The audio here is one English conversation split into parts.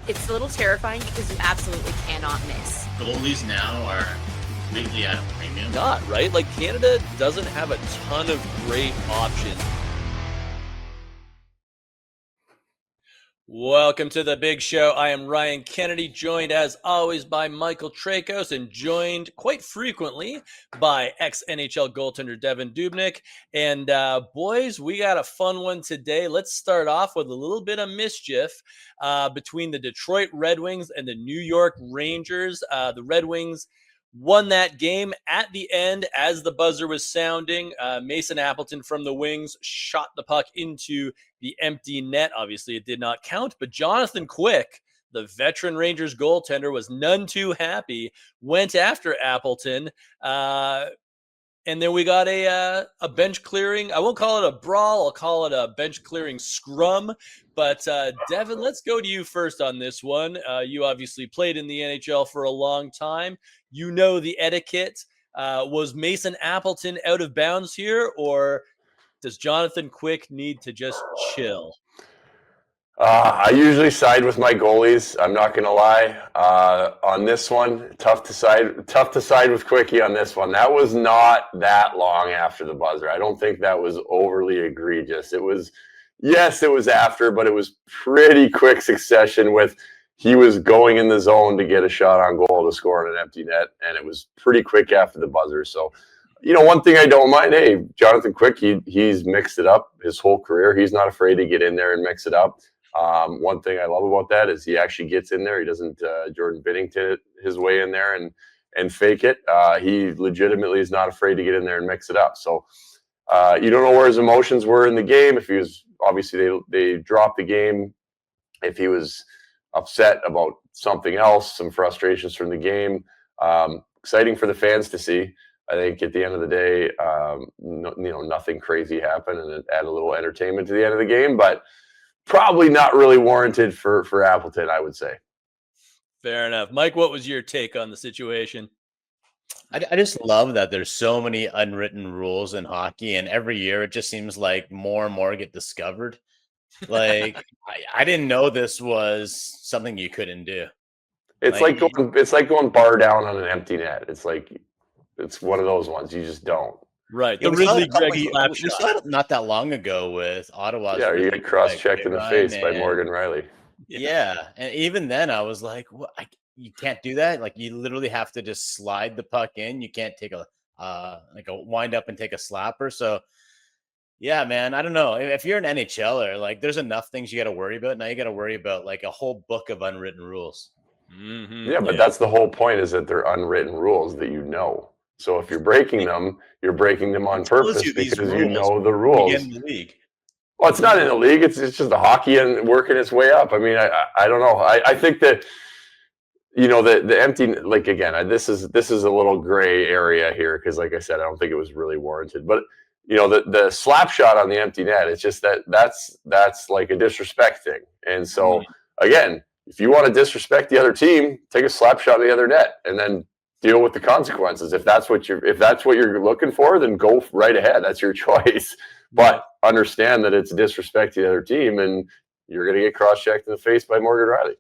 It's a little terrifying because you absolutely cannot miss. Goalies now are completely at a premium. Not, right? Like, Canada doesn't have a ton of great options. Welcome to the big show. I am Ryan Kennedy, joined as always by Michael Traikos, and joined quite frequently by ex-NHL goaltender Devan Dubnyk. And boys, we got a fun one today. Let's start off with a little bit of mischief between the Detroit Red Wings and the New York Rangers. The Red Wings won that game at the end as the buzzer was sounding. Mason Appleton from the Wings shot the puck into the empty net. Obviously, it did not count, but Jonathan Quick, the veteran Rangers goaltender, was none too happy, went after Appleton. And then we got a bench clearing. I won't call it a brawl. I'll call it a bench clearing scrum. But Devan, let's go to you first on this one. You obviously played in the NHL for a long time. You know the etiquette. Was Mason Appleton out of bounds here, or does Jonathan Quick need to just chill? I usually side with my goalies. I'm not going to lie. On this one, tough to side with Quickie on this one. That was not that long after the buzzer. I don't think that was overly egregious. It was after, but it was pretty quick succession with he was going in the zone to get a shot on goal to score on an empty net, and it was pretty quick after the buzzer. So, one thing I don't mind, hey, Jonathan Quick, he's mixed it up his whole career. He's not afraid to get in there and mix it up. One thing I love about that is he actually gets in there. He doesn't Jordan Binnington his way in there and fake it. He legitimately is not afraid to get in there and mix it up. So you don't know where his emotions were in the game. If he was, obviously they dropped the game. If he was upset about something else, some frustrations from the game. Exciting for the fans to see. I think at the end of the day, nothing crazy happened, and it added a little entertainment to the end of the game, but probably not really warranted for Appleton, I would say. Fair enough. Mike, what was your take on the situation? I just love that there's so many unwritten rules in hockey, and every year it just seems like more and more get discovered. Like I didn't know this was something you couldn't do. It's like going bar down on an empty net. It's one of those ones you just don't. Right. Yeah, The Ridley Gregg slapshot. Not that long ago with Ottawa. Yeah, you get cross-checked in the face by Morgan Riley. Yeah, and even then I was like, "What? You can't do that. Like, you literally have to just slide the puck in. You can't take a wind up and take a slapper." So, yeah, man, I don't know. If you're an NHLer, like, there's enough things you got to worry about. Now you got to worry about like a whole book of unwritten rules. Mm-hmm. Yeah, but that's the whole point, is that they're unwritten rules that you know. So if you're breaking them, you're breaking them on purpose because you know the rules. In the league. Well, it's not in the league. It's just the hockey and working its way up. I mean, I don't know. I think that the empty, like, again, this is a little gray area here because, like I said, I don't think it was really warranted. But the slap shot on the empty net, it's just that's like a disrespect thing. And so again, if you want to disrespect the other team, take a slap shot on the other net and then deal with the consequences. If that's what you're looking for, then go right ahead. That's your choice. But understand that it's a disrespect to the other team, and you're going to get cross-checked in the face by Morgan Riley.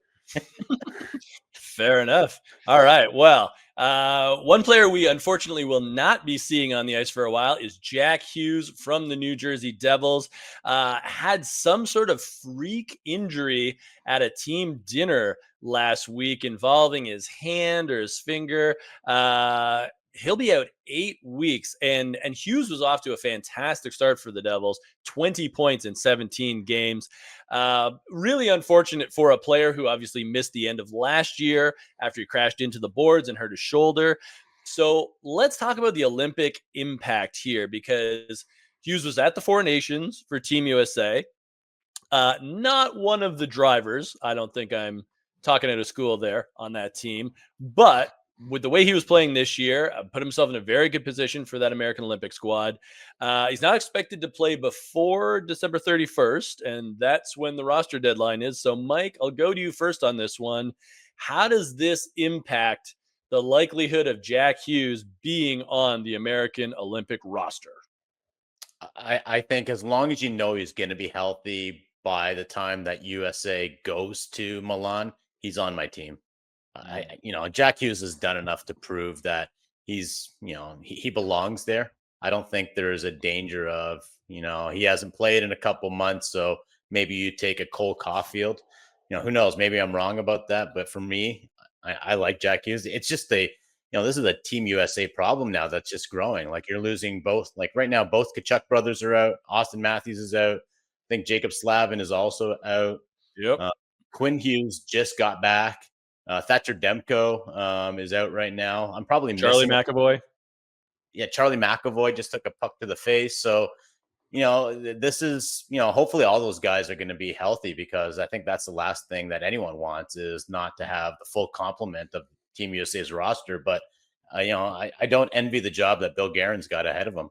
Fair enough. All right. Well, one player we unfortunately will not be seeing on the ice for a while is Jack Hughes from the New Jersey Devils. Had some sort of freak injury at a team dinner last week involving his hand or his finger. He'll be out 8 weeks, and Hughes was off to a fantastic start for the Devils, 20 points in 17 games. Really unfortunate for a player who obviously missed the end of last year after he crashed into the boards and hurt his shoulder. So let's talk about the Olympic impact here, because Hughes was at the Four Nations for Team USA. Not one of the drivers. I don't think I'm talking out of school there on that team, but with the way he was playing this year, put himself in a very good position for that American Olympic squad. He's not expected to play before December 31st, and that's when the roster deadline is. So, Mike, I'll go to you first on this one. How does this impact the likelihood of Jack Hughes being on the American Olympic roster? I think as long as you know he's going to be healthy by the time that USA goes to Milan, he's on my team. Jack Hughes has done enough to prove that he's, he belongs there. I don't think there's a danger of, he hasn't played in a couple months, so maybe you take a Cole Caulfield. Who knows? Maybe I'm wrong about that, but for me, I like Jack Hughes. It's just this is a Team USA problem now that's just growing. Like, you're losing both. Like, right now, both Tkachuk brothers are out. Austin Matthews is out. I think Jacob Slavin is also out. Yep. Quinn Hughes just got back. Thatcher Demko is out right now. I'm probably Charlie missing McAvoy. Yeah, Charlie McAvoy just took a puck to the face. So, this is, hopefully all those guys are going to be healthy, because I think that's the last thing that anyone wants, is not to have the full complement of Team USA's roster. But, I don't envy the job that Bill Guerin's got ahead of him.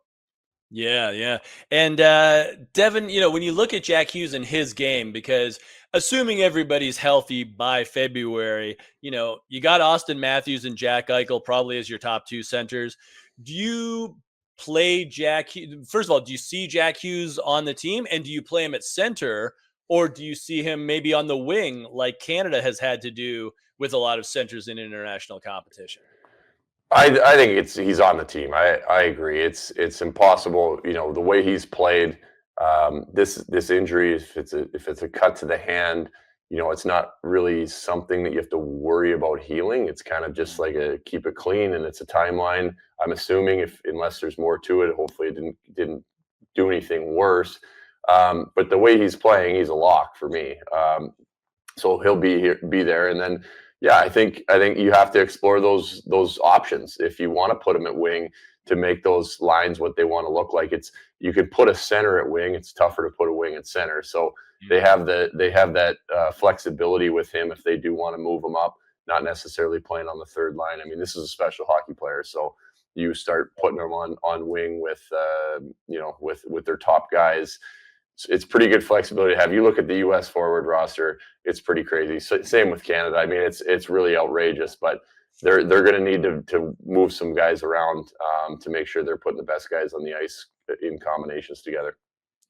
Yeah. And Devan, when you look at Jack Hughes and his game, because assuming everybody's healthy by February, you got Austin Matthews and Jack Eichel probably as your top two centers. Do you play Jack Hughes? First of all, do you see Jack Hughes on the team, and do you play him at center, or do you see him maybe on the wing like Canada has had to do with a lot of centers in international competition? I think he's on the team. I agree. It's impossible. The way he's played, this injury, if it's a cut to the hand, it's not really something that you have to worry about healing. It's kind of just like keep it clean, and it's a timeline. I'm assuming unless there's more to it, hopefully it didn't do anything worse. But the way he's playing, he's a lock for me. So he'll be there, and then. Yeah, I think you have to explore those options if you want to put them at wing to make those lines what they want to look like. You could put a center at wing. It's tougher to put a wing at center. So they have that flexibility with him if they do want to move him up, not necessarily playing on the third line. I mean, this is a special hockey player, so you start putting them on wing with their top guys. It's pretty good flexibility to have. You look at the U.S. forward roster; it's pretty crazy. So, same with Canada. I mean, it's really outrageous, but they're going to need to move some guys around to make sure they're putting the best guys on the ice in combinations together.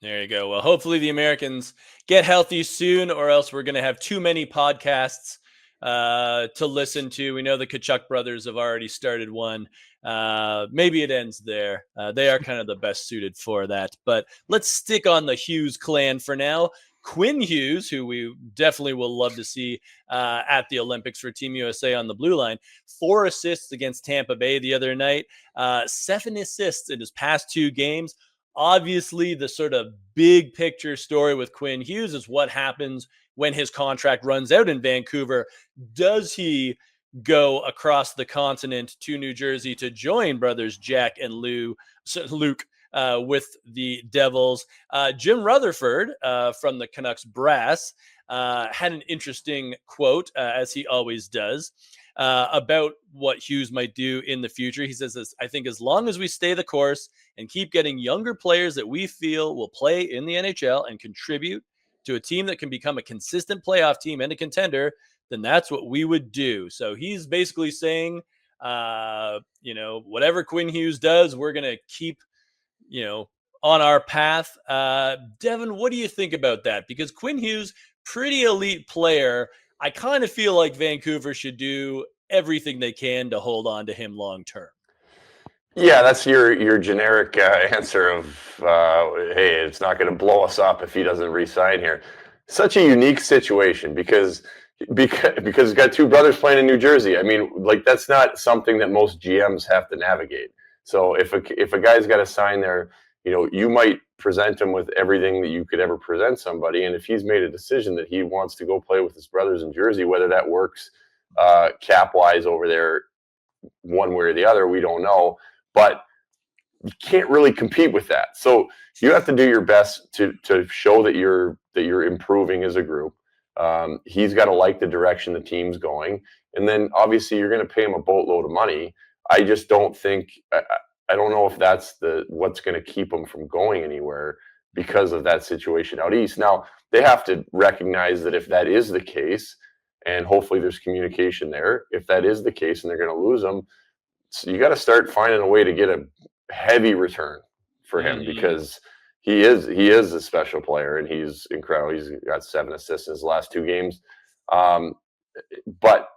There you go. Well, hopefully the Americans get healthy soon, or else we're going to have too many podcasts to listen to. We know the Tkachuk brothers have already started one. Maybe it ends there. They are kind of the best suited for that. But let's stick on the Hughes clan for now. Quinn Hughes, who we definitely will love to see at the Olympics for Team USA on the blue line, 4 assists against Tampa Bay the other night, 7 assists in his past 2 games. Obviously, the sort of big picture story with Quinn Hughes is what happens when his contract runs out in Vancouver. Does he go across the continent to New Jersey to join brothers Jack and Luke with the Devils? Jim Rutherford from the Canucks brass had an interesting quote, as he always does, about what Hughes might do in the future. He says this: I think as long as we stay the course and keep getting younger players that we feel will play in the NHL and contribute to a team that can become a consistent playoff team and a contender, then that's what we would do. So he's basically saying, whatever Quinn Hughes does, we're going to keep, on our path. Devan, what do you think about that? Because Quinn Hughes, pretty elite player. I kind of feel like Vancouver should do everything they can to hold on to him long term. Yeah, that's your generic answer of, hey, it's not going to blow us up if he doesn't re-sign here. Such a unique situation because he's got 2 brothers playing in New Jersey. I mean, like, that's not something that most GMs have to navigate. So if a guy's got to sign there, you might present him with everything that you could ever present somebody. And if he's made a decision that he wants to go play with his brothers in Jersey, whether that works cap-wise over there one way or the other, we don't know. But you can't really compete with that. So you have to do your best to show that you're improving as a group. He's got to like the direction the team's going. And then obviously you're going to pay him a boatload of money. I just don't think I don't know if that's what's going to keep him from going anywhere because of that situation out east. Now, they have to recognize that if that is the case, and hopefully there's communication there, if that is the case and they're going to lose him, so you got to start finding a way to get a heavy return for him because he is a special player and he's incredible. He's got 7 assists in his last 2 games. but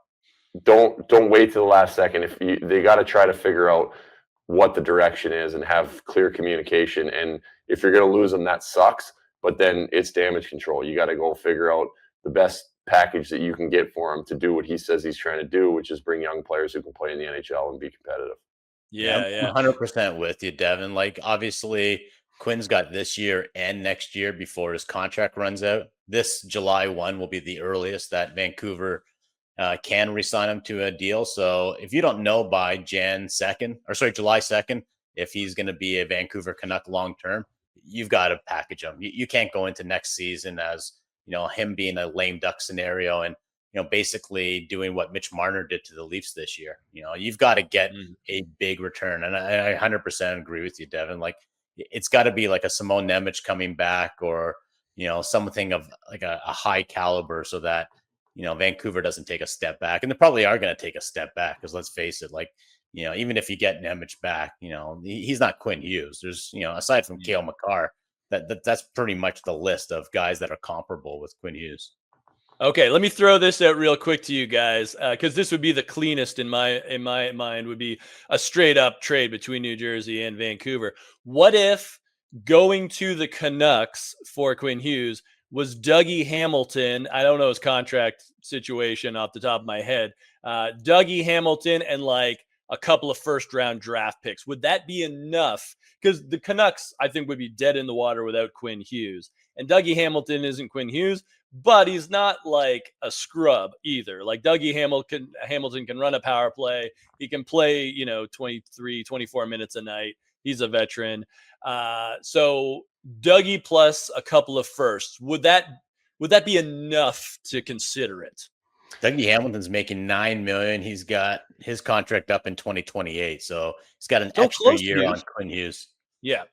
don't wait to the last second. They got to try to figure out what the direction is and have clear communication. And if you're going to lose them, that sucks. But then it's damage control. You got to go figure out the best package that you can get for him to do what he says he's trying to do, which is bring young players who can play in the NHL and be competitive. Yeah. 100% with you, Devin. Like, obviously, Quinn's got this year and next year before his contract runs out. This July 1 will be the earliest that Vancouver can re-sign him to a deal. So if you don't know by July 2nd, if he's going to be a Vancouver Canuck long-term, you've got to package him. You can't go into next season as, him being a lame duck scenario and, basically doing what Mitch Marner did to the Leafs this year. You've got to get a big return. And I 100% agree with you, Devin. Like, it's got to be like a Simone Nemec coming back or, something of like a high caliber so that, Vancouver doesn't take a step back. And they probably are going to take a step back because let's face it, like, even if you get Nemec back, he's not Quinn Hughes. There's, aside from Cale Makar, that's pretty much the list of guys that are comparable with Quinn Hughes. Okay, let me throw this out real quick to you guys because this would be the cleanest in my mind would be a straight up trade between New Jersey and Vancouver. What if going to the Canucks for Quinn Hughes was Dougie Hamilton? I don't know his contract situation off the top of my head. Dougie Hamilton and like a couple of first round draft picks. Would that be enough? Because the Canucks, I think, would be dead in the water without Quinn Hughes. And Dougie Hamilton isn't Quinn Hughes, but he's not like a scrub either. Like Dougie Hamilton can run a power play. He can play, 23, 24 minutes a night. He's a veteran. So Dougie plus a couple of firsts. Would that be enough to consider it? Dougie Hamilton's making $9 million. He's got his contract up in 2028, so he's got an extra year on Quinn Hughes. Yeah.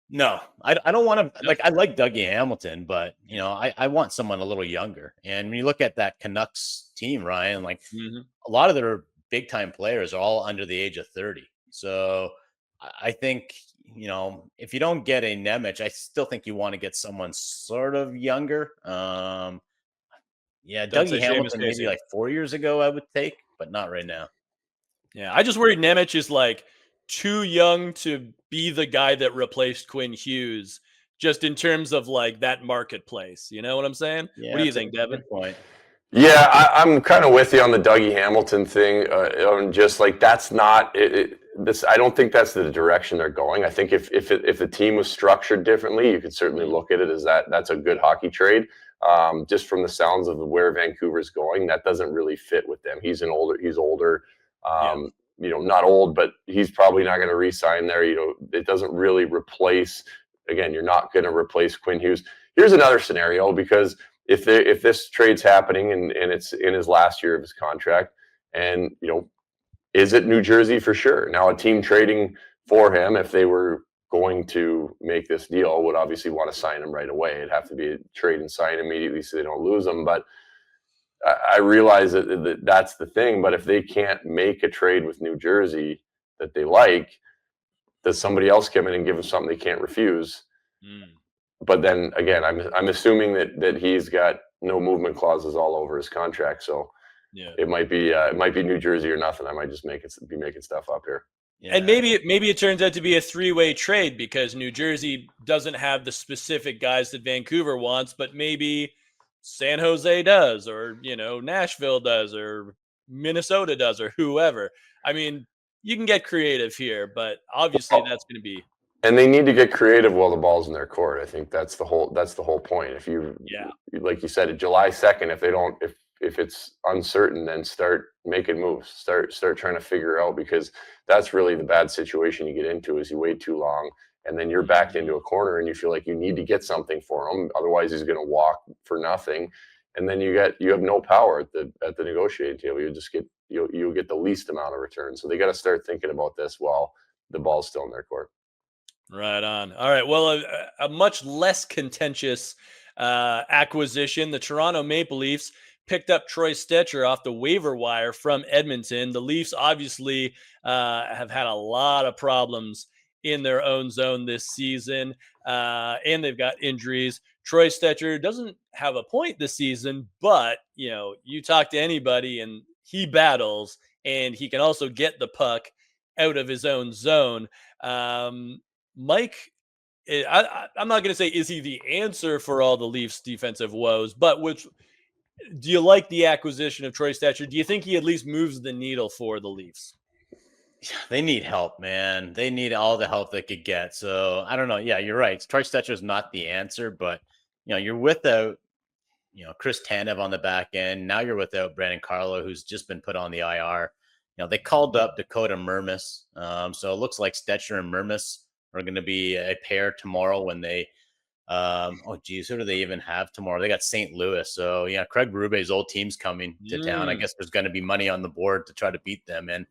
No, I don't want to. Like, I like Dougie Hamilton, but I want someone a little younger. And when you look at that Canucks team, Ryan, like a lot of their big time players are all under the age of 30. So I think if you don't get a Nemec, I still think you want to get someone sort of younger. Yeah, Dougie Hamilton maybe like 4 years ago I would take, but not right now. Yeah, I just worry Nemec is like too young to be the guy that replaced Quinn Hughes, just in terms of like that marketplace. You know what I'm saying? Yeah, what do you think, Devin? Point. Yeah, I'm kind of with you on the Dougie Hamilton thing. Just like that's not this. I don't think that's the direction they're going. I think if the team was structured differently, you could certainly look at it as that's a good hockey trade. Just from the sounds of where Vancouver's going, that doesn't really fit with them. He's older. Not old, but he's probably not going to re-sign there. It doesn't really replace. Again, you're not going to replace Quinn Hughes. Here's another scenario, because if this trade's happening and it's in his last year of his contract, and is it New Jersey for sure? Now, a team trading for him, if they were going to make this deal, would obviously want to sign him right away. It'd have to be a trade and sign immediately so they don't lose him. But I realize that that's the thing. But if they can't make a trade with New Jersey that they like, does somebody else come in and give them something they can't refuse? But then again, I'm assuming that he's got no movement clauses all over his contract. So it might be New Jersey or nothing. I might just be making stuff up here. Yeah. And maybe it turns out to be a three-way trade because New Jersey doesn't have the specific guys that Vancouver wants, but maybe San Jose does, or Nashville does, or Minnesota does, or whoever. I mean, you can get creative here, but obviously that's going to be. And they need to get creative while the ball's in their court. I think that's the whole point. If like you said, July 2nd, if it's uncertain, then start making moves. Start trying to figure out, because that's really the bad situation you get into is you wait too long and then you're backed into a corner and you feel like you need to get something for him. Otherwise he's going to walk for nothing. And then you have no power at the negotiating table. You'll get the least amount of return. So they got to start thinking about this while the ball's still in their court. Right on. All right. Well, a much less contentious acquisition. The Toronto Maple Leafs picked up Troy Stecher off the waiver wire from Edmonton. The Leafs obviously have had a lot of problems in their own zone this season, and they've got injuries. Troy Stecher doesn't have a point this season, but you talk to anybody and he battles, and he can also get the puck out of his own zone. Mike, I'm not going to say is he the answer for all the Leafs' defensive woes, but do you like the acquisition of Troy Stecher? Do you think he at least moves the needle for the Leafs? They need help, man. They need all the help they could get. So I don't know. Yeah, you're right. Troy Stecher is not the answer, but you're without, Chris Tanev on the back end. Now you're without Brandon Carlo, who's just been put on the IR. They called up Dakota Mermis. So it looks like Stecher and Mermis are going to be a pair tomorrow when they, who do they even have tomorrow? They got St. Louis. So yeah, Craig Berube's old team's coming to town. I guess there's going to be money on the board to try to beat them. And,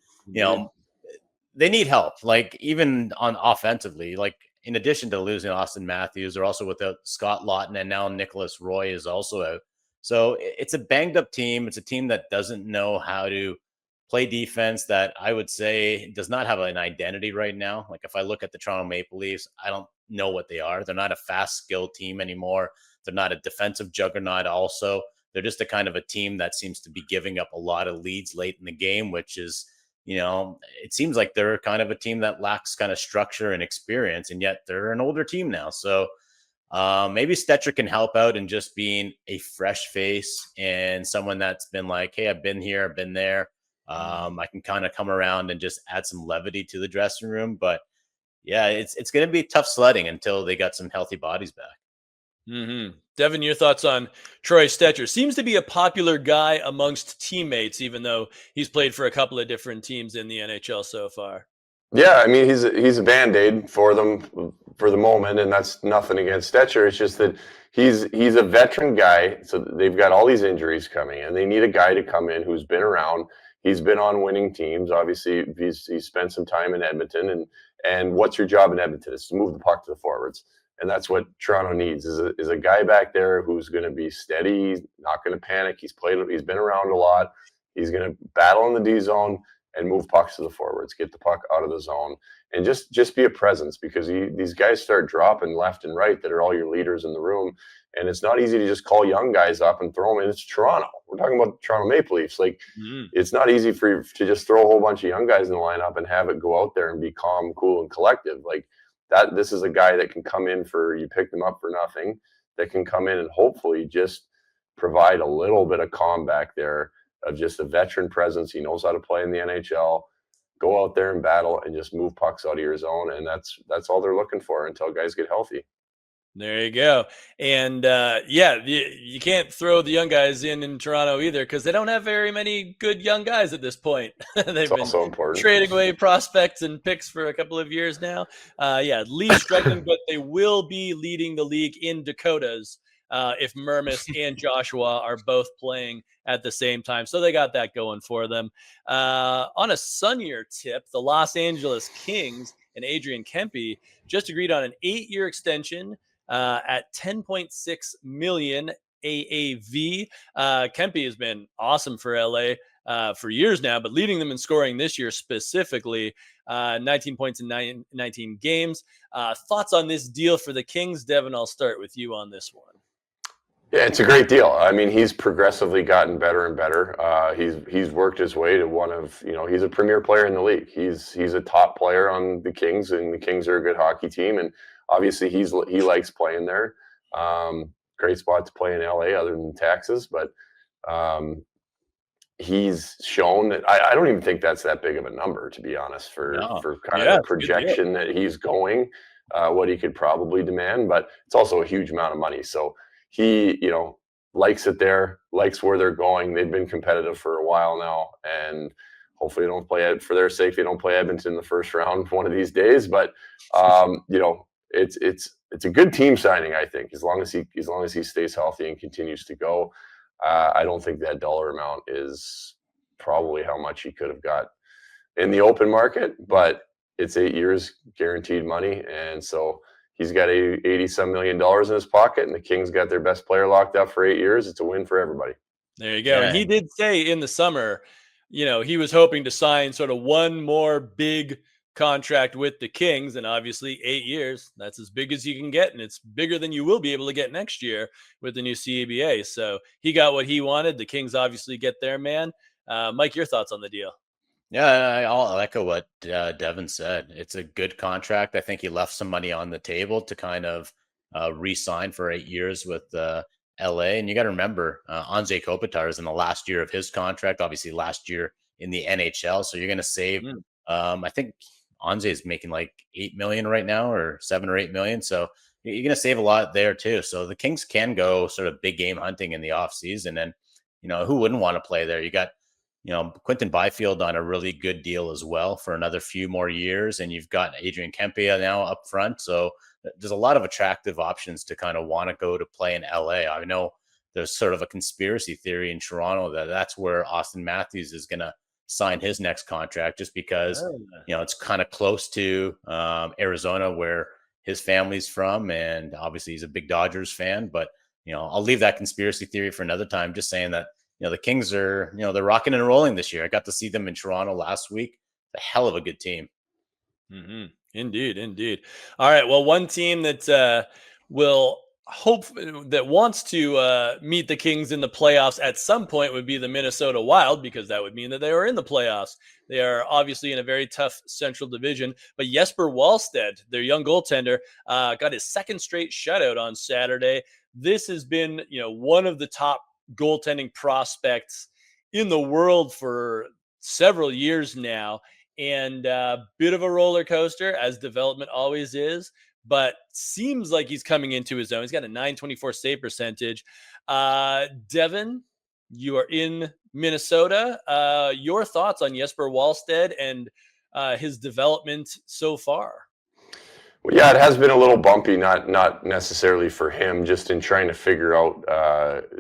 they need help, like even on offensively, like in addition to losing Austin Matthews, they're also without Scott Lawton, and now Nicholas Roy is also out. So it's a banged up team. It's a team that doesn't know how to play defense, that I would say does not have an identity right now. Like if I look at the Toronto Maple Leafs, I don't know what they are. They're not a fast, skilled team anymore. They're not a defensive juggernaut also. They're just a kind of a team that seems to be giving up a lot of leads late in the game, which is, it seems like they're kind of a team that lacks kind of structure and experience, and yet they're an older team now. So maybe Stecher can help out in just being a fresh face and someone that's been like, hey, I've been here, I've been there. I can kind of come around and just add some levity to the dressing room. But yeah, it's going to be tough sledding until they got some healthy bodies back. Mm-hmm. Devan, your thoughts on Troy Stecher? Seems to be a popular guy amongst teammates, even though he's played for a couple of different teams in the NHL so far. Yeah, I mean, he's a Band-Aid for them for the moment, and that's nothing against Stecher. It's just that he's a veteran guy, so they've got all these injuries coming, and they need a guy to come in who's been around. He's been on winning teams. Obviously, he's spent some time in Edmonton, and what's your job in Edmonton? Is to move the puck to the forwards. And that's what Toronto needs is a guy back there who's going to be steady, not going to panic. He's been around a lot. He's going to battle in the D zone and move pucks to the forwards, get the puck out of the zone, and just be a presence, because these guys start dropping left and right that are all your leaders in the room. And it's not easy to just call young guys up and throw them in. It's Toronto. We're talking about the Toronto Maple Leafs. It's not easy for you to just throw a whole bunch of young guys in the lineup and have it go out there and be calm, cool, and collective. This is a guy that can come in you pick them up for nothing, that can come in and hopefully just provide a little bit of calm back there, of just a veteran presence. He knows how to play in the NHL, go out there and battle and just move pucks out of your zone. And that's all they're looking for until guys get healthy. There you go. And you can't throw the young guys in Toronto either, because they don't have very many good young guys at this point. They've been also important. Trading away prospects and picks for a couple of years now. Leafs struggling, but they will be leading the league in Dakotas if Mermis and Joshua are both playing at the same time. So they got that going for them. On a sunnier tip, the Los Angeles Kings and Adrian Kempe just agreed on an 8-year extension at $10.6 million AAV. Kempe has been awesome for LA for years now, but leading them in scoring this year specifically, 19 points in 19 games. Thoughts on this deal for the Kings? Devan, I'll start with you on this one. Yeah, it's a great deal. I mean, he's progressively gotten better and better. He's worked his way to one of, he's a premier player in the league. He's a top player on the Kings, and the Kings are a good hockey team. And obviously he likes playing there. Great spot to play in LA other than taxes, but he's shown that I don't even think that's that big of a number, to be honest, for kind of the projection that he's going, what he could probably demand, but it's also a huge amount of money. So he, likes it there, likes where they're going. They've been competitive for a while now, and hopefully they don't play it for their sake. They don't play Edmonton in the first round one of these days, but it's a good team signing, I think, as long as he stays healthy and continues to go. I don't think that dollar amount is probably how much he could have got in the open market, but it's 8 years guaranteed money, and so he's got $80-some million in his pocket, and the Kings got their best player locked up for 8 years. It's a win for everybody. There you go. Yeah. And he did say in the summer, he was hoping to sign sort of one more big contract with the Kings, and obviously 8 years, that's as big as you can get, and it's bigger than you will be able to get next year with the new CABA. So he got what he wanted. The Kings obviously get their man. Mike, your thoughts on the deal? Yeah, I'll echo what Devan said. It's a good contract. I think he left some money on the table to kind of re-sign for 8 years with LA. And you got to remember, Anze Kopitar is in the last year of his contract, obviously last year in the NHL. So you're going to save, I think Anze is making like 8 million right now, or 7 or 8 million. So you're going to save a lot there too. So the Kings can go sort of big game hunting in the off season. And, who wouldn't want to play there? You got, Quinton Byfield on a really good deal as well for another few more years. And you've got Adrian Kempe now up front. So there's a lot of attractive options to kind of want to go to play in LA. I know there's sort of a conspiracy theory in Toronto that that's where Austin Matthews is going to sign his next contract, just because, it's kind of close to Arizona, where his family's from. And obviously he's a big Dodgers fan, but, I'll leave that conspiracy theory for another time. Just saying that, the Kings are, they're rocking and rolling this year. I got to see them in Toronto last week. It's a hell of a good team. Mm-hmm. Indeed. All right. Well, one team that will hope that wants to meet the Kings in the playoffs at some point would be the Minnesota Wild, because that would mean that they are in the playoffs. They are obviously in a very tough Central Division, but Jesper Wallstedt, their young goaltender, got his second straight shutout on Saturday. This has been, one of the top goaltending prospects in the world for several years now, and bit of a roller coaster, as development always is, but seems like he's coming into his own. He's got a .924 save percentage. Devan, you are in Minnesota. Your thoughts on Jesper Wallstedt and his development so far? Well, yeah, it has been a little bumpy, not necessarily for him, just in trying to figure out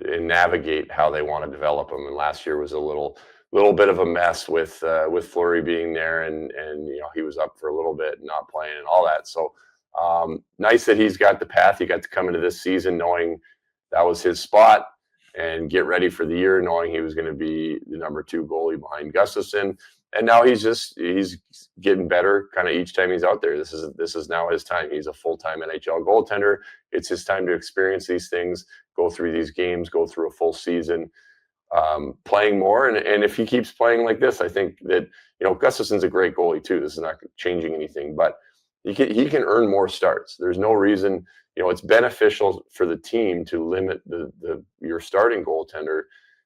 and navigate how they want to develop him. And last year was a little bit of a mess with Fleury being there, and he was up for a little bit, not playing and all that. So nice that he's got the path. He got to come into this season knowing that was his spot and get ready for the year, knowing he was going to be the number 2 goalie behind Gustafsson. And now he's getting better kind of each time he's out there. This is now his time. He's a full-time NHL goaltender. It's his time to experience these things, go through these games, go through a full season, playing more. And if he keeps playing like this, I think that, Gustafsson's a great goalie too. This is not changing anything, but he can earn more starts. There's no reason, it's beneficial for the team to limit your starting goaltender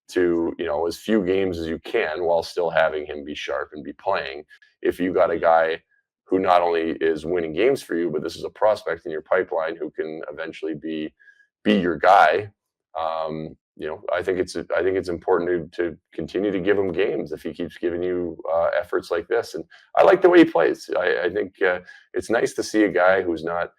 to, as few games as you can, while still having him be sharp and be playing. If you got a guy who not only is winning games for you, but this is a prospect in your pipeline who can eventually be your guy, I think it's important to continue to give him games if he keeps giving you efforts like this. And I like the way he plays. I think it's nice to see a guy who's not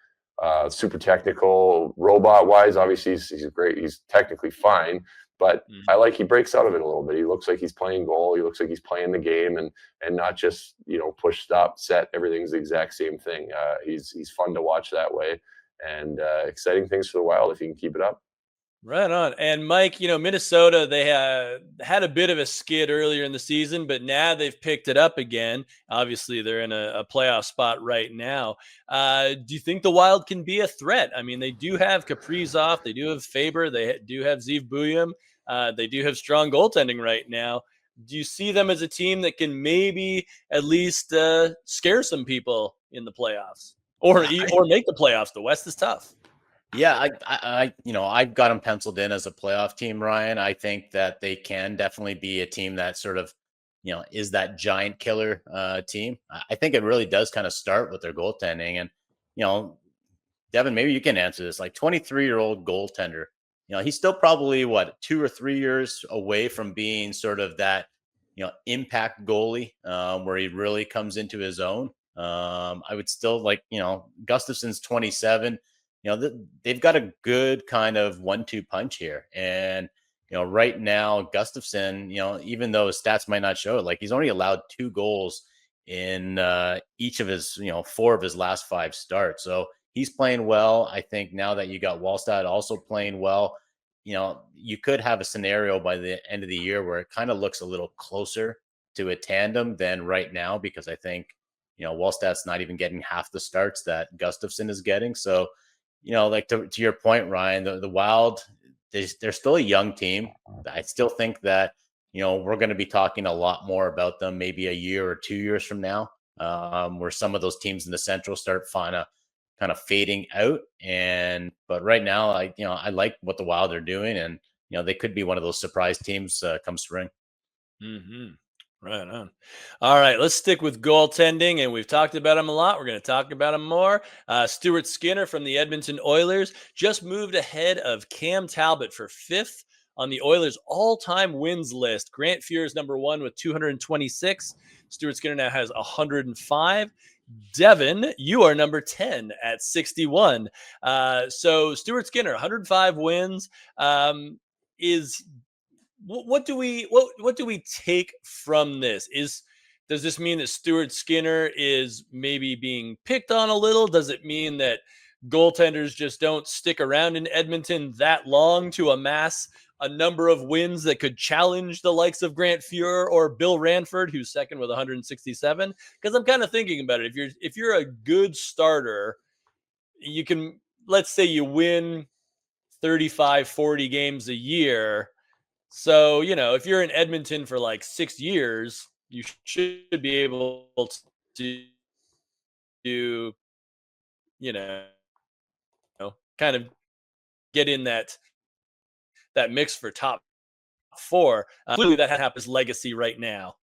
super technical, robot-wise. Obviously, he's great. He's technically fine. But I like he breaks out of it a little bit. He looks like he's playing goal. He looks like he's playing the game, and not just push, stop, set. Everything's the exact same thing. He's fun to watch that way, and exciting things for the Wild if he can keep it up. Right on. And Mike, Minnesota, they had a bit of a skid earlier in the season, but now they've picked it up again. Obviously, they're in a playoff spot right now. Do you think the Wild can be a threat? I mean, they do have Kaprizov, they do have Faber, they do have Zeev Buyum, they do have strong goaltending right now. Do you see them as a team that can maybe at least scare some people in the playoffs, or make the playoffs? The West is tough. Yeah, I've got them penciled in as a playoff team, Ryan. I think that they can definitely be a team that sort of, is that giant killer team. I think it really does kind of start with their goaltending. And, Devan, maybe you can answer this. Like 23-year-old goaltender, he's still probably 2 or 3 years away from being sort of that, impact goalie where he really comes into his own. I would still Gustafsson's 27. They've got a good kind of 1-2 punch here. And, right now, Gustafsson, even though his stats might not show it, like he's only allowed 2 goals in each of his, 4 of his last 5 starts. So he's playing well. I think now that you got Wallstedt also playing well, you could have a scenario by the end of the year where it kind of looks a little closer to a tandem than right now, because I think Wallstedt's not even getting half the starts that Gustafsson is getting. So, like to your point, Ryan, the Wild, they're still a young team. I still think that, we're going to be talking a lot more about them maybe a year or 2 years from now, where some of those teams in the Central start kind of fading out. But right now, I like what the Wild are doing, and they could be one of those surprise teams come spring. Mm-hmm. Right on. All right, let's stick with goaltending, and we've talked about him a lot. We're going to talk about him more. Stuart Skinner from the Edmonton Oilers just moved ahead of Cam Talbot for 5th on the Oilers' all-time wins list. Grant Fuhr is number 1 with 226. Stuart Skinner now has 105. Devin, you are number 10 at 61. So Stuart Skinner, 105 wins. What do we take from this? Does this mean that Stuart Skinner is maybe being picked on a little? Does it mean that goaltenders just don't stick around in Edmonton that long to amass a number of wins that could challenge the likes of Grant Fuhr or Bill Ranford, who's second with 167? Because I'm kind of thinking about it. If you're a good starter, you can, let's say you win 35, 40 games a year. So, if you're in Edmonton for like 6 years, you should be able to kind of get in that mix for top 4. Clearly that happens legacy right now.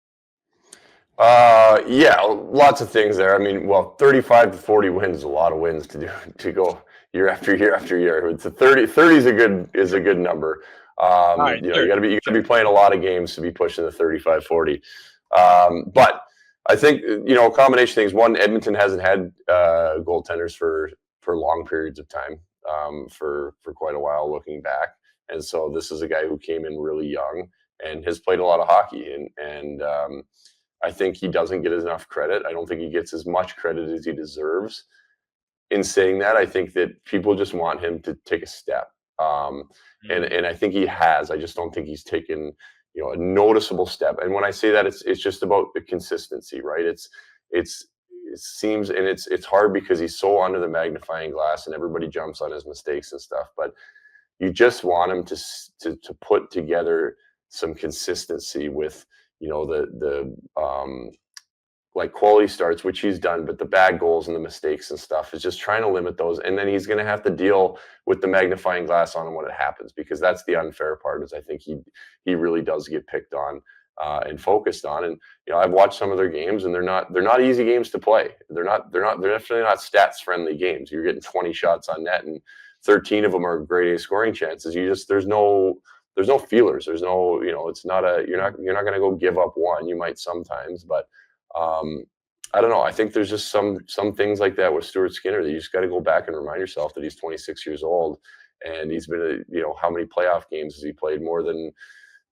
Yeah, lots of things there. I mean, 35 to 40 wins is a lot of wins to go year after year after year. It's 30 is a good number. Right, you got to be playing a lot of games to be pushing the 35, 40. But I think, a combination of things. One, Edmonton hasn't had goaltenders for long periods of time, for quite a while looking back. And so this is a guy who came in really young and has played a lot of hockey. And I think he doesn't get enough credit. I don't think he gets as much credit as he deserves. In saying that, I think that people just want him to take a step. And I think he has. I just don't think he's taken, a noticeable step. And when I say that, it's just about the consistency, right? It seems, and it's hard because he's so under the magnifying glass and everybody jumps on his mistakes and stuff. But you just want him to put together some consistency with, the like quality starts, which he's done, but the bad goals and the mistakes and stuff is just trying to limit those. And then he's going to have to deal with the magnifying glass on him when it happens, because that's the unfair part. Is I think he really does get picked on and focused on. And I've watched some of their games, and they're not easy games to play. They're definitely not stats friendly games. You're getting 20 shots on net, and 13 of them are grade A scoring chances. There's no feelers. There's no, it's not you're not going to go give up one. You might sometimes, but I don't know. I think there's just some things like that with Stuart Skinner that you just got to go back and remind yourself that he's 26 years old, and he's been how many playoff games has he played? More than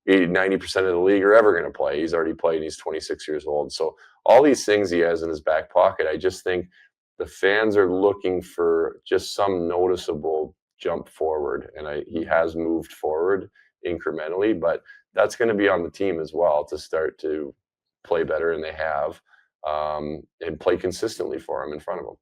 90% of the league are ever going to play. He's already played, and he's 26 years old. So all these things he has in his back pocket, I just think the fans are looking for just some noticeable jump forward, and he has moved forward incrementally, but that's going to be on the team as well to start to play better, and they have, and play consistently for him in front of them.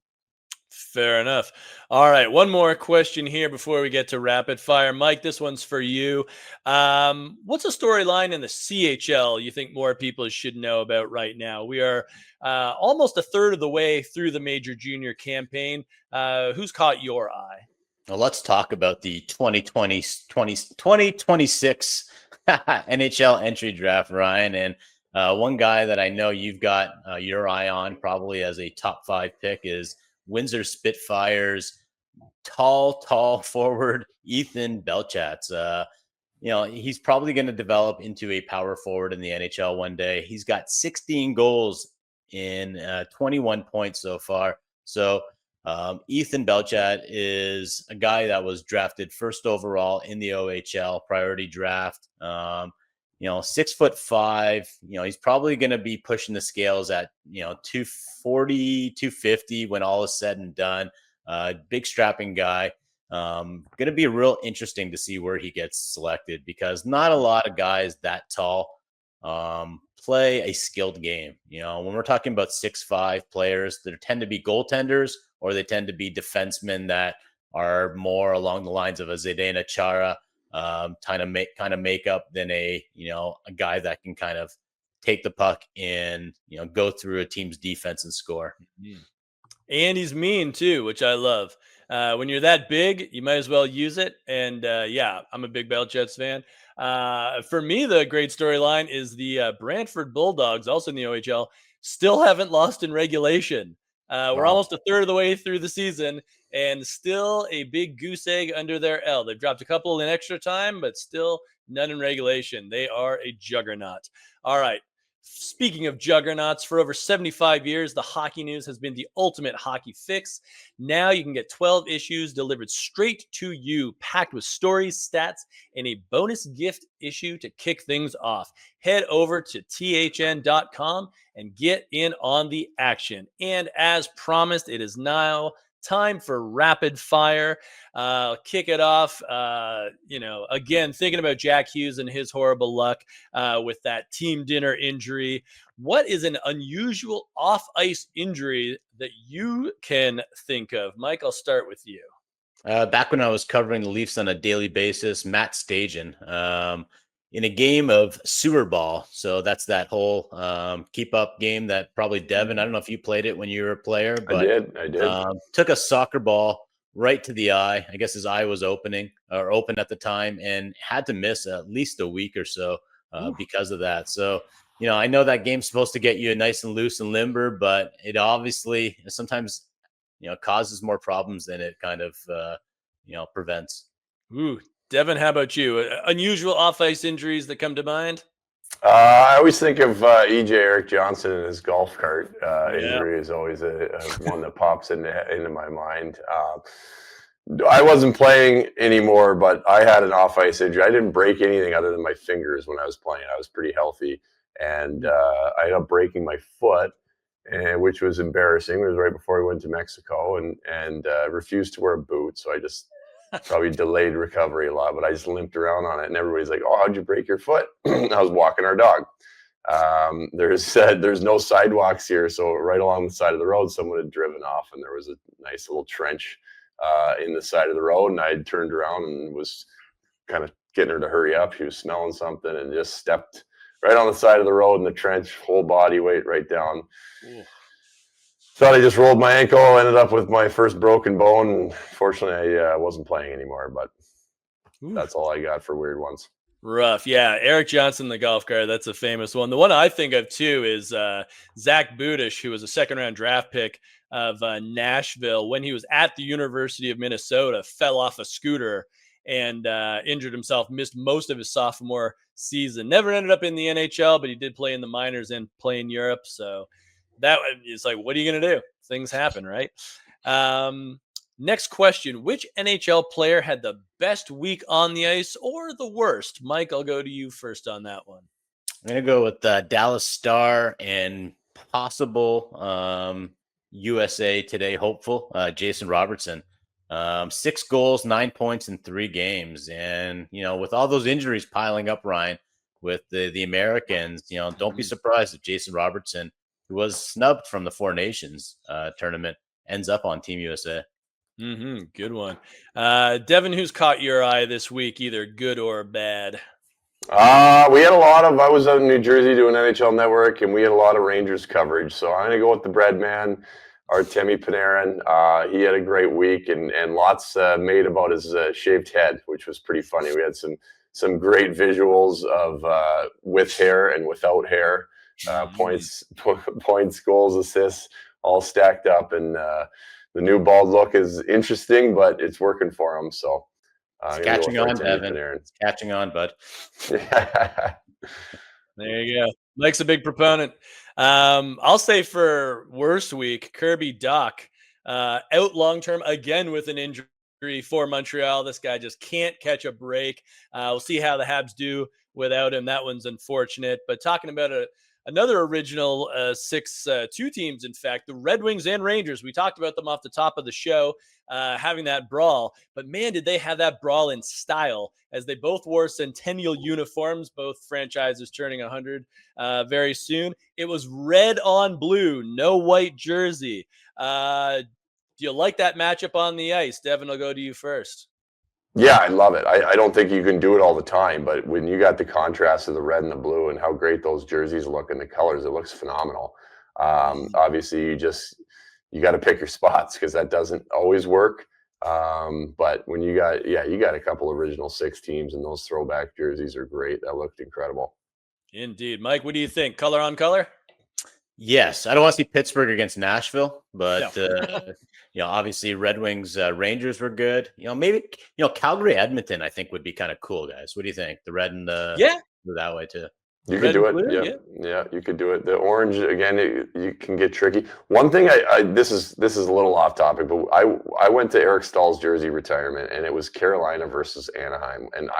Fair enough. All right, one more question here before we get to rapid fire. Mike, this one's for you. What's a storyline in the CHL you think more people should know about right now? We are almost a third of the way through the major junior campaign. Who's caught your eye? Well, let's talk about the 2026 NHL entry draft, Ryan. And one guy that I know you've got your eye on probably as a top 5 pick is Windsor Spitfires tall forward Ethan Belchatz. He's probably going to develop into a power forward in the NHL one day. He's got 16 goals in 21 points so far. So Ethan Belchatz is a guy that was drafted first overall in the OHL priority draft. 6'5", he's probably going to be pushing the scales at, 240, 250 when all is said and done. Big strapping guy. Going to be real interesting to see where he gets selected, because not a lot of guys that tall play a skilled game. When we're talking about 6'5" players, there tend to be goaltenders or they tend to be defensemen that are more along the lines of a Zdeno Chara kind of makeup than a guy that can kind of take the puck and go through a team's defense and score. And he's mean too, which I love. When you're that big, you might as well use it. And yeah, I'm a big Bell Jets fan. For me, the great storyline is the Brantford Bulldogs, also in the OHL, still haven't lost in regulation. We're almost a third of the way through the season and still a big goose egg under their L. They've dropped a couple in extra time, but still none in regulation. They are a juggernaut. All right. Speaking of juggernauts, for over 75 years, the Hockey News has been the ultimate hockey fix. Now you can get 12 issues delivered straight to you, packed with stories, stats, and a bonus gift issue to kick things off. Head over to thn.com and get in on the action. And as promised, it is now time for rapid fire. Kick it off. Again, thinking about Jack Hughes and his horrible luck with that team dinner injury. What is an unusual off-ice injury that you can think of? Mike, I'll start with you. Back when I was covering the Leafs on a daily basis, Matt Stajan, in a game of sewer ball. So that's that whole keep up game that probably Devan, I don't know if you played it when you were a player, but I did. Took a soccer ball right to the eye. I guess his eye was open at the time, and had to miss at least a week or so because of that. So, I know that game's supposed to get you nice and loose and limber, but it obviously sometimes, causes more problems than it kind of, prevents. Ooh, Devan, how about you? Unusual off-ice injuries that come to mind? I always think of EJ Eric Johnson and his golf cart injury is always a one that pops into my mind. I wasn't playing anymore, but I had an off-ice injury. I didn't break anything other than my fingers when I was playing. I was pretty healthy, and I ended up breaking my foot, which was embarrassing. It was right before we went to Mexico, and refused to wear a boot, so I just probably delayed recovery a lot, but I just limped around on it, and everybody's like, "Oh, how'd you break your foot?" I was walking our dog. There's no sidewalks here, so right along the side of the road, someone had driven off, and there was a nice little trench in the side of the road, and I had turned around and was kind of getting her to hurry up. She was smelling something and just stepped right on the side of the road in the trench, whole body weight right down. Ooh. Thought I just rolled my ankle, ended up with my first broken bone. Fortunately, I wasn't playing anymore, but that's all I got for weird ones. Rough. Yeah. Eric Johnson, the golf cart. That's a famous one. The one I think of too is Zach Budish, who was a second-round draft pick of Nashville when he was at the University of Minnesota, fell off a scooter and injured himself, missed most of his sophomore season. Never ended up in the NHL, but he did play in the minors and play in Europe. So that is like, what are you going to do? Things happen, right? Next question. Which NHL player had the best week on the ice or the worst? Mike, I'll go to you first on that one. I'm going to go with Dallas Star and possible USA Today hopeful, Jason Robertson. 6 goals, 9 points in 3 games. And, with all those injuries piling up, Ryan, with the Americans, don't be surprised if Jason Robertson, who was snubbed from the Four Nations tournament, ends up on Team USA. Good one. Devan, who's caught your eye this week, either good or bad? We had I was out in New Jersey doing NHL Network, and we had a lot of Rangers coverage. So I'm going to go with the bread man, Artemi Panarin. He had a great week, and lots made about his shaved head, which was pretty funny. We had some great visuals of with hair and without hair. Points, goals, assists, all stacked up, and the new bald look is interesting, but it's working for him. So it's catching on, Devan. It's catching on, bud. There you go. Mike's a big proponent. I'll say for worst week, Kirby Dach out long term again with an injury for Montreal. This guy just can't catch a break. We'll see how the Habs do without him. That one's unfortunate. But talking about a another original 6-2 teams, in fact, the Red Wings and Rangers. We talked about them off the top of the show, having that brawl. But, man, did they have that brawl in style, as they both wore Centennial uniforms, both franchises turning 100 very soon. It was red on blue, no white jersey. Do you like that matchup on the ice? Devan, I'll go to you first. Yeah, I love it. I don't think you can do it all the time, but when you got the contrast of the red and the blue and how great those jerseys look and the colors, it looks phenomenal. Obviously, you got to pick your spots because that doesn't always work. But when you got a couple original 6 teams, and those throwback jerseys are great. That looked incredible. Indeed. Mike, what do you think? Color on color? Yes, I don't want to see Pittsburgh against Nashville, but obviously Red Wings, Rangers were good. Maybe Calgary, Edmonton, I think would be kind of cool, guys. What do you think? The red and the blue that way too. You could do it. Yeah, you could do it. The orange again, you can get tricky. One thing, this is a little off topic, but I went to Eric Stahl's jersey retirement, and it was Carolina versus Anaheim, and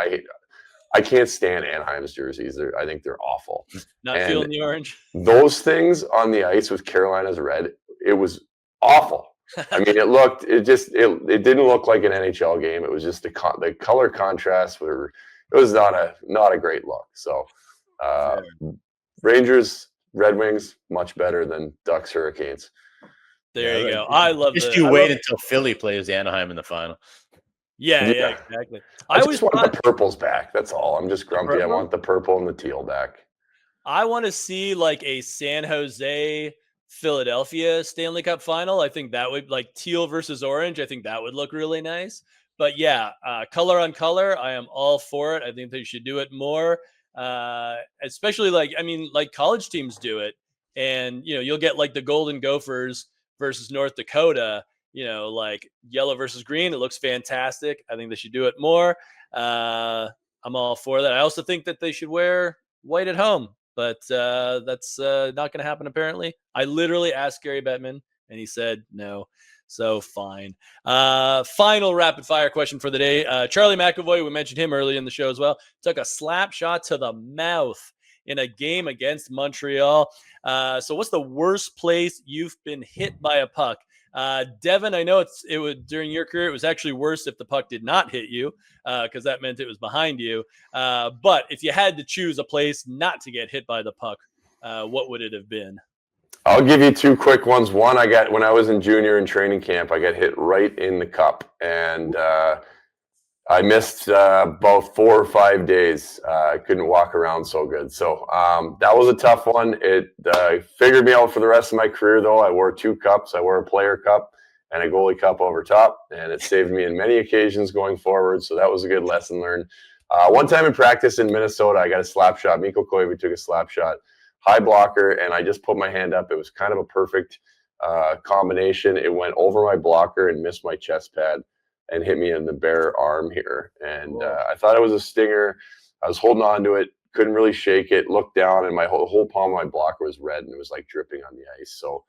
I can't stand Anaheim's jerseys. I think they're awful. Not feeling the orange. Those things on the ice with Carolina's red, it was awful. I mean, it didn't look like an NHL game. It was just the color contrast it was not a great look. So Rangers, Red Wings, much better than Ducks, Hurricanes. There you go. I love it. Just wait until Philly plays Anaheim in the final. Yeah, exactly. I just want the purples back. That's all. I'm just grumpy. I want the purple and the teal back. I want to see like a San Jose Philadelphia Stanley Cup final. I think that would, like, teal versus orange. I think that would look really nice. But yeah, color on color, I am all for it. I think they should do it more. Especially like college teams do it. And, you'll get like the Golden Gophers versus North Dakota, like yellow versus green. It looks fantastic. I think they should do it more. I'm all for that. I also think that they should wear white at home, but that's not going to happen, apparently. I literally asked Gary Bettman, and he said no. So fine. Final rapid fire question for the day. Charlie McAvoy, we mentioned him early in the show as well, took a slap shot to the mouth in a game against Montreal. So what's the worst place you've been hit by a puck? Devan, I know it was during your career, it was actually worse if the puck did not hit you, because that meant it was behind you. But if you had to choose a place not to get hit by the puck, what would it have been? I'll give you 2 quick ones. One, when I was in junior in training camp, I got hit right in the cup, and I missed about 4 or 5 days. I couldn't walk around so good. So that was a tough one. It figured me out for the rest of my career, though. I wore 2 cups. I wore a player cup and a goalie cup over top, and it saved me in many occasions going forward. So that was a good lesson learned. One time in practice in Minnesota, I got a slap shot. Mikko Koivu took a slap shot, high blocker, and I just put my hand up. It was kind of a perfect combination. It went over my blocker and missed my chest pad and hit me in the bare arm here. And I thought it was a stinger. I was holding on to it, couldn't really shake it, looked down, and my whole palm of my blocker was red, and it was like dripping on the ice. So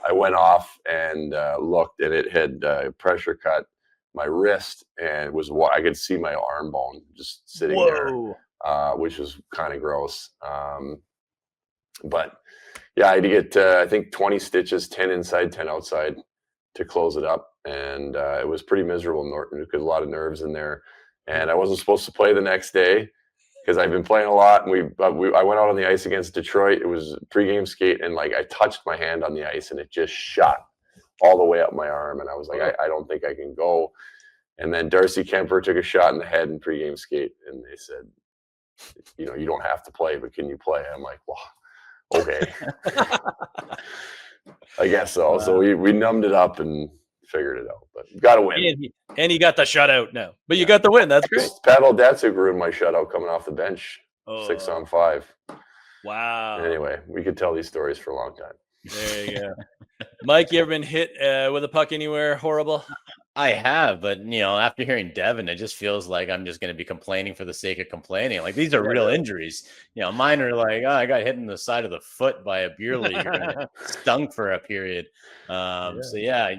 I went off and looked, and it had pressure cut my wrist, and I could see my arm bone just sitting there, which was kind of gross. But yeah, I had to get, I think, 20 stitches, 10 inside, 10 outside to close it up. And it was pretty miserable, because a lot of nerves in there. And I wasn't supposed to play the next day because I've been playing a lot. And I went out on the ice against Detroit. It was a pregame skate, and like I touched my hand on the ice, and it just shot all the way up my arm. And I was like, I don't think I can go. And then Darcy Kemper took a shot in the head in pregame skate, and they said, you don't have to play, but can you play? I'm like, well, okay. I guess so. Wow. So we numbed it up and figured it out, but got to win. And he got the shutout. No, but you got the win. That's great. Pavel Datsyuk ruined my shutout coming off the bench, 6-on-5. Wow. Anyway, we could tell these stories for a long time. There you go. Mike, you ever been hit with a puck anywhere horrible? I have, but after hearing Devan, it just feels like I'm just going to be complaining for the sake of complaining. Like these are real injuries. Mine are like, oh, I got hit in the side of the foot by a beer leaguer and it stung for a period. So yeah,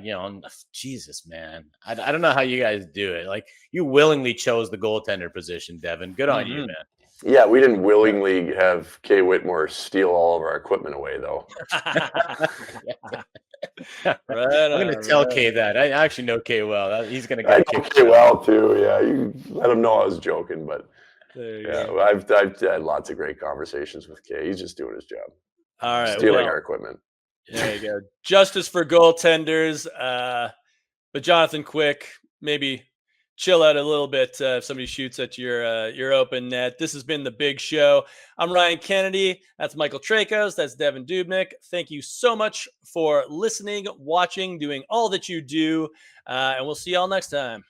Jesus, man, I don't know how you guys do it. Like you willingly chose the goaltender position, Devan. Good on you, man. Yeah, we didn't willingly have Kay Whitmore steal all of our equipment away, though. I'm going to tell Kay that. I actually know Kay well. He's going to I get know Kay well too. Yeah, you let him know I was joking, but I've had lots of great conversations with Kay. He's just doing his job. All right, stealing our equipment. There you go. Justice for goaltenders. But Jonathan Quick, maybe chill out a little bit if somebody shoots at your open net. This has been The Big Show. I'm Ryan Kennedy. That's Michael Traikos. That's Devan Dubnyk. Thank you so much for listening, watching, doing all that you do. And we'll see y'all next time.